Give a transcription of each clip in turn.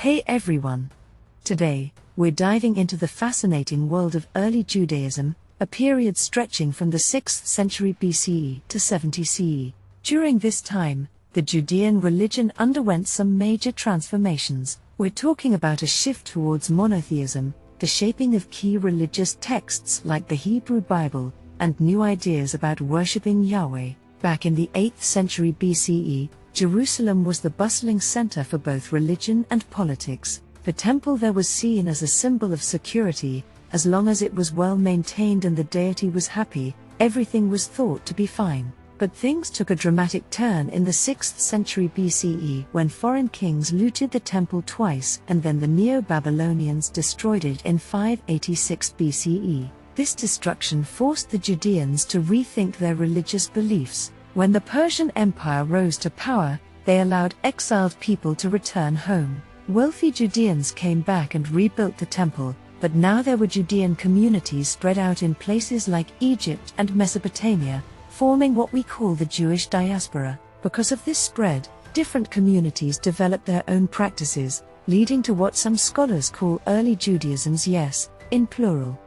Hey everyone! Today, we're diving into the fascinating world of early Judaism, a period stretching from the 6th century BCE to 70 CE. During this time, the Judean religion underwent some major transformations. We're talking about a shift towards monotheism, the shaping of key religious texts like the Hebrew Bible, and new ideas about worshipping Yahweh. Back in the 8th century BCE, Jerusalem was the bustling center for both religion and politics. The temple there was seen as a symbol of security. As long as it was well maintained and the deity was happy, everything was thought to be fine. But things took a dramatic turn in the 6th century BCE when foreign kings looted the temple twice and then the Neo-Babylonians destroyed it in 586 BCE. This destruction forced the Judeans to rethink their religious beliefs. When the Persian Empire rose to power, they allowed exiled people to return home. Wealthy Judeans came back and rebuilt the temple, but now there were Judean communities spread out in places like Egypt and Mesopotamia, forming what we call the Jewish diaspora. Because of this spread, different communities developed their own practices, leading to what some scholars call early Judaisms, yes, in plural.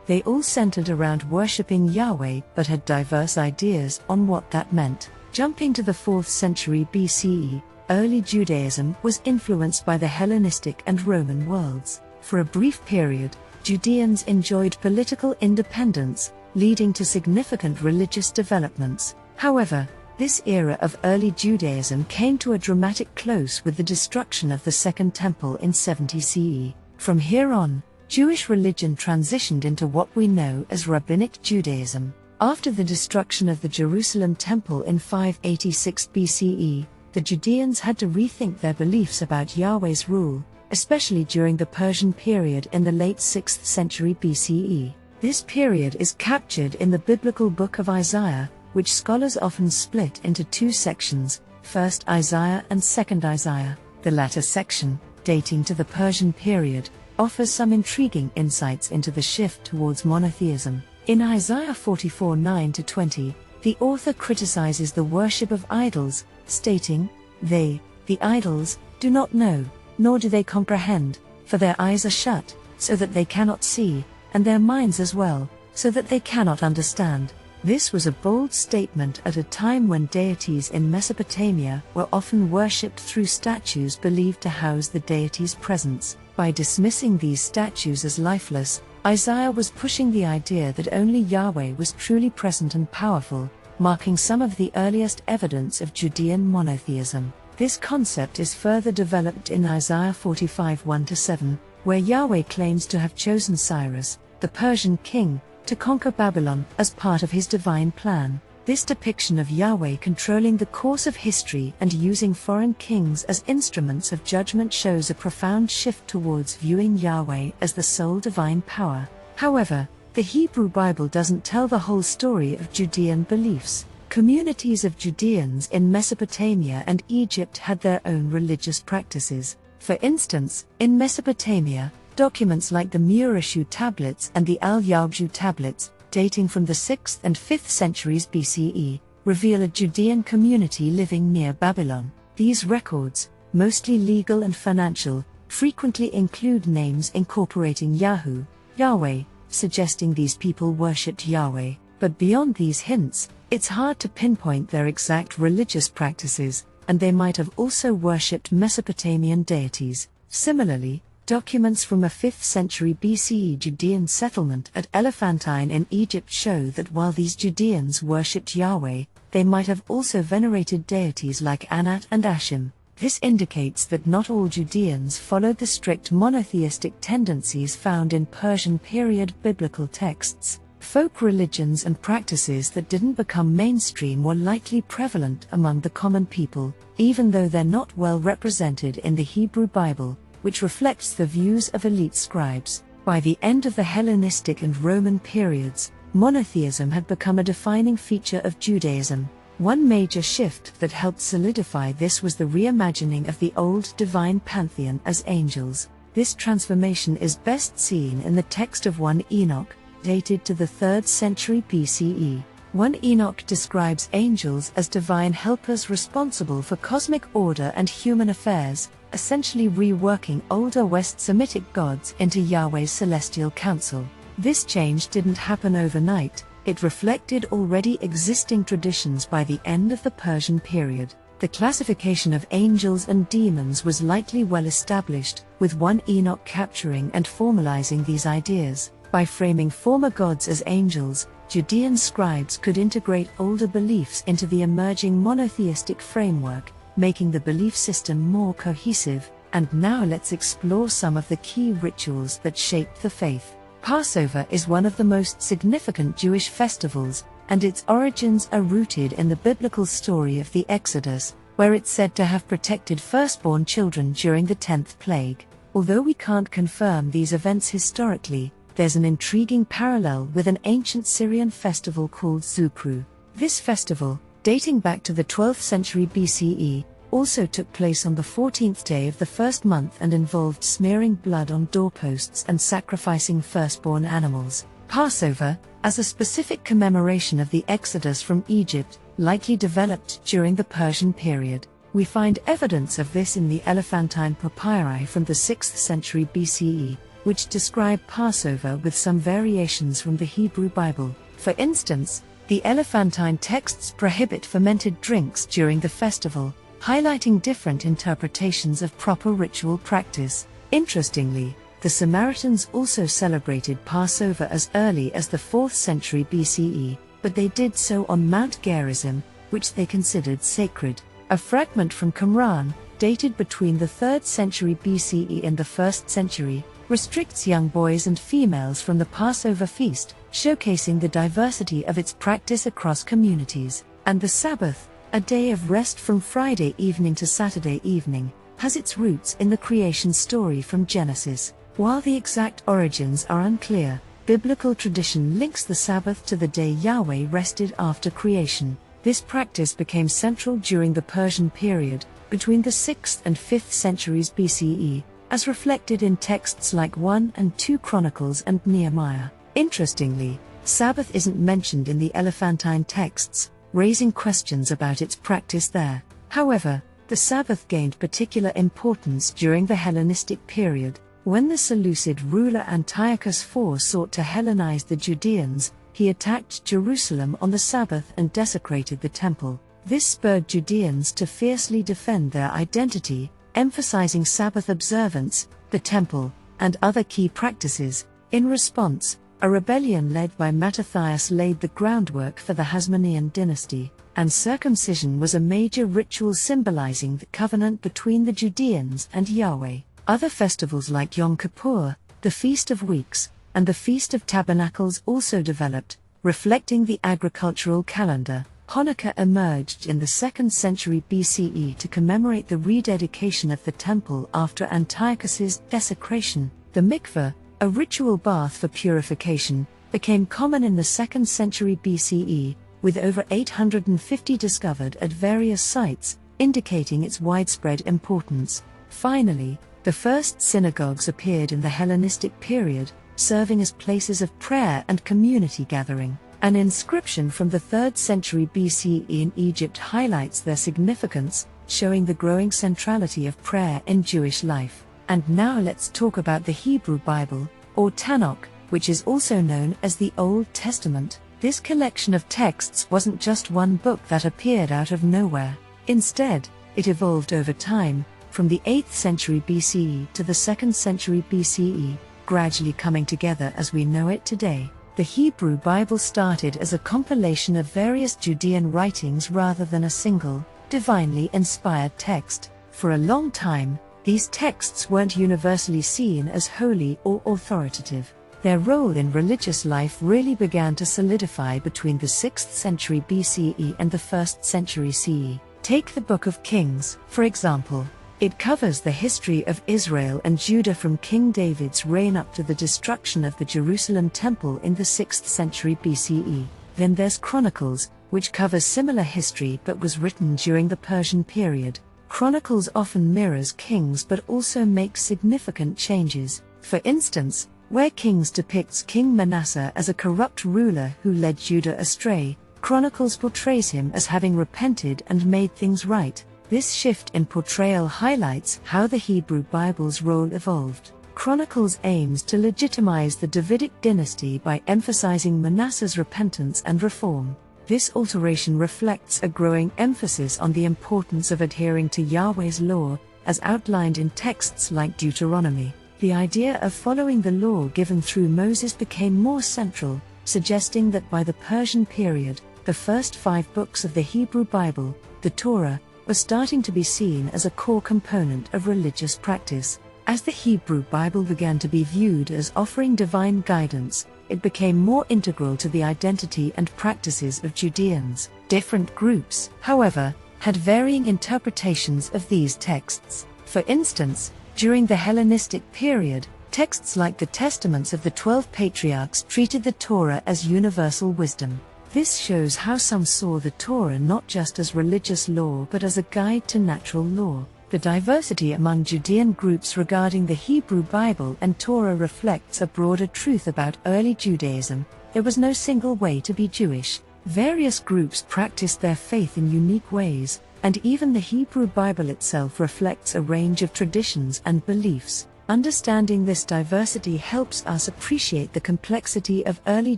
They all centered around worshipping Yahweh but had diverse ideas on what that meant. Jumping to the 4th century BCE, early Judaism was influenced by the Hellenistic and Roman worlds. For a brief period, Judeans enjoyed political independence, leading to significant religious developments. However, this era of early Judaism came to a dramatic close with the destruction of the Second Temple in 70 CE. From here on, Jewish religion transitioned into what we know as Rabbinic Judaism. After the destruction of the Jerusalem Temple in 586 BCE, the Judeans had to rethink their beliefs about Yahweh's rule, especially during the Persian period in the late 6th century BCE. This period is captured in the biblical book of Isaiah, which scholars often split into two sections, first Isaiah and second Isaiah. The latter section, dating to the Persian period, offers some intriguing insights into the shift towards monotheism. In Isaiah 44:9-20, the author criticizes the worship of idols, stating, "They, the idols, do not know, nor do they comprehend, for their eyes are shut, so that they cannot see, and their minds as well, so that they cannot understand." This was a bold statement at a time when deities in Mesopotamia were often worshipped through statues believed to house the deity's presence. By dismissing these statues as lifeless, Isaiah was pushing the idea that only Yahweh was truly present and powerful, marking some of the earliest evidence of Judean monotheism. This concept is further developed in Isaiah 45:1-7, where Yahweh claims to have chosen Cyrus, the Persian king, to conquer Babylon as part of his divine plan. This depiction of Yahweh controlling the course of history and using foreign kings as instruments of judgment shows a profound shift towards viewing Yahweh as the sole divine power. However, the Hebrew Bible doesn't tell the whole story of Judean beliefs. Communities of Judeans in Mesopotamia and Egypt had their own religious practices. For instance, in Mesopotamia, documents like the Murishu tablets and the Al-Yabju tablets, dating from the 6th and 5th centuries BCE, reveal a Judean community living near Babylon. These records, mostly legal and financial, frequently include names incorporating Yahweh, suggesting these people worshipped Yahweh. But beyond these hints, it's hard to pinpoint their exact religious practices, and they might have also worshipped Mesopotamian deities. Similarly, documents from a 5th century BCE Judean settlement at Elephantine in Egypt show that while these Judeans worshipped Yahweh, they might have also venerated deities like Anat and Ashim. This indicates that not all Judeans followed the strict monotheistic tendencies found in Persian period biblical texts. Folk religions and practices that didn't become mainstream were likely prevalent among the common people, even though they're not well represented in the Hebrew Bible, which reflects the views of elite scribes. By the end of the Hellenistic and Roman periods, monotheism had become a defining feature of Judaism. One major shift that helped solidify this was the reimagining of the old divine pantheon as angels. This transformation is best seen in the text of 1 Enoch, dated to the 3rd century BCE. 1 Enoch describes angels as divine helpers responsible for cosmic order and human affairs, essentially reworking older West Semitic gods into Yahweh's celestial council. This change didn't happen overnight, it reflected already existing traditions by the end of the Persian period. The classification of angels and demons was likely well established, with 1 Enoch capturing and formalizing these ideas. By framing former gods as angels, Judean scribes could integrate older beliefs into the emerging monotheistic framework, making the belief system more cohesive. And now let's explore some of the key rituals that shaped the faith. Passover is one of the most significant Jewish festivals, and its origins are rooted in the biblical story of the Exodus, where it's said to have protected firstborn children during the 10th plague. Although we can't confirm these events historically, there's an intriguing parallel with an ancient Syrian festival called Zukru. This festival, dating back to the 12th century BCE, also took place on the 14th day of the first month and involved smearing blood on doorposts and sacrificing firstborn animals. Passover, as a specific commemoration of the Exodus from Egypt, likely developed during the Persian period. We find evidence of this in the Elephantine papyri from the 6th century BCE, which describe Passover with some variations from the Hebrew Bible. For instance, the Elephantine texts prohibit fermented drinks during the festival, highlighting different interpretations of proper ritual practice. Interestingly, the Samaritans also celebrated Passover as early as the 4th century BCE, but they did so on Mount Gerizim, which they considered sacred. A fragment from Qumran, dated between the 3rd century BCE and the 1st century, restricts young boys and females from the Passover feast, showcasing the diversity of its practice across communities. And the Sabbath, a day of rest from Friday evening to Saturday evening, has its roots in the creation story from Genesis. While the exact origins are unclear, biblical tradition links the Sabbath to the day Yahweh rested after creation. This practice became central during the Persian period, between the 6th and 5th centuries BCE, as reflected in texts like 1 and 2 Chronicles and Nehemiah. Interestingly, Sabbath isn't mentioned in the Elephantine texts, raising questions about its practice there. However, the Sabbath gained particular importance during the Hellenistic period, when the Seleucid ruler Antiochus IV sought to Hellenize the Judeans. He attacked Jerusalem on the Sabbath and desecrated the temple. This spurred Judeans to fiercely defend their identity, emphasizing Sabbath observance, the temple, and other key practices. In response, a rebellion led by Mattathias laid the groundwork for the Hasmonean dynasty, and circumcision was a major ritual symbolizing the covenant between the Judeans and Yahweh. Other festivals like Yom Kippur, the Feast of Weeks, and the Feast of Tabernacles also developed, reflecting the agricultural calendar. Hanukkah emerged in the 2nd century BCE to commemorate the rededication of the temple after Antiochus's desecration. The mikveh, a ritual bath for purification, became common in the 2nd century BCE, with over 850 discovered at various sites, indicating its widespread importance. Finally, the first synagogues appeared in the Hellenistic period, serving as places of prayer and community gathering. An inscription from the 3rd century BCE in Egypt highlights their significance, showing the growing centrality of prayer in Jewish life. And now let's talk about the Hebrew Bible, or Tanakh, which is also known as the Old Testament. This collection of texts wasn't just one book that appeared out of nowhere. Instead, it evolved over time, from the 8th century BCE to the 2nd century BCE, gradually coming together as we know it today. The Hebrew Bible started as a compilation of various Judean writings rather than a single, divinely inspired text. For a long time, these texts weren't universally seen as holy or authoritative. Their role in religious life really began to solidify between the 6th century BCE and the 1st century CE. Take the Book of Kings, for example. It covers the history of Israel and Judah from King David's reign up to the destruction of the Jerusalem temple in the 6th century BCE. Then there's Chronicles, which covers similar history but was written during the Persian period. Chronicles often mirrors Kings but also makes significant changes. For instance, where Kings depicts King Manasseh as a corrupt ruler who led Judah astray, Chronicles portrays him as having repented and made things right. This shift in portrayal highlights how the Hebrew Bible's role evolved. Chronicles aims to legitimize the Davidic dynasty by emphasizing Manasseh's repentance and reform. This alteration reflects a growing emphasis on the importance of adhering to Yahweh's law, as outlined in texts like Deuteronomy. The idea of following the law given through Moses became more central, suggesting that by the Persian period, the first 5 books of the Hebrew Bible, the Torah, were starting to be seen as a core component of religious practice. As the Hebrew Bible began to be viewed as offering divine guidance, it became more integral to the identity and practices of Judeans. Different groups, however, had varying interpretations of these texts. For instance, during the Hellenistic period, texts like the Testaments of the 12 Patriarchs treated the Torah as universal wisdom. This shows how some saw the Torah not just as religious law but as a guide to natural law. The diversity among Judean groups regarding the Hebrew Bible and Torah reflects a broader truth about early Judaism. There was no single way to be Jewish. Various groups practiced their faith in unique ways, and even the Hebrew Bible itself reflects a range of traditions and beliefs. Understanding this diversity helps us appreciate the complexity of early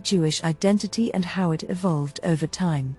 Jewish identity and how it evolved over time.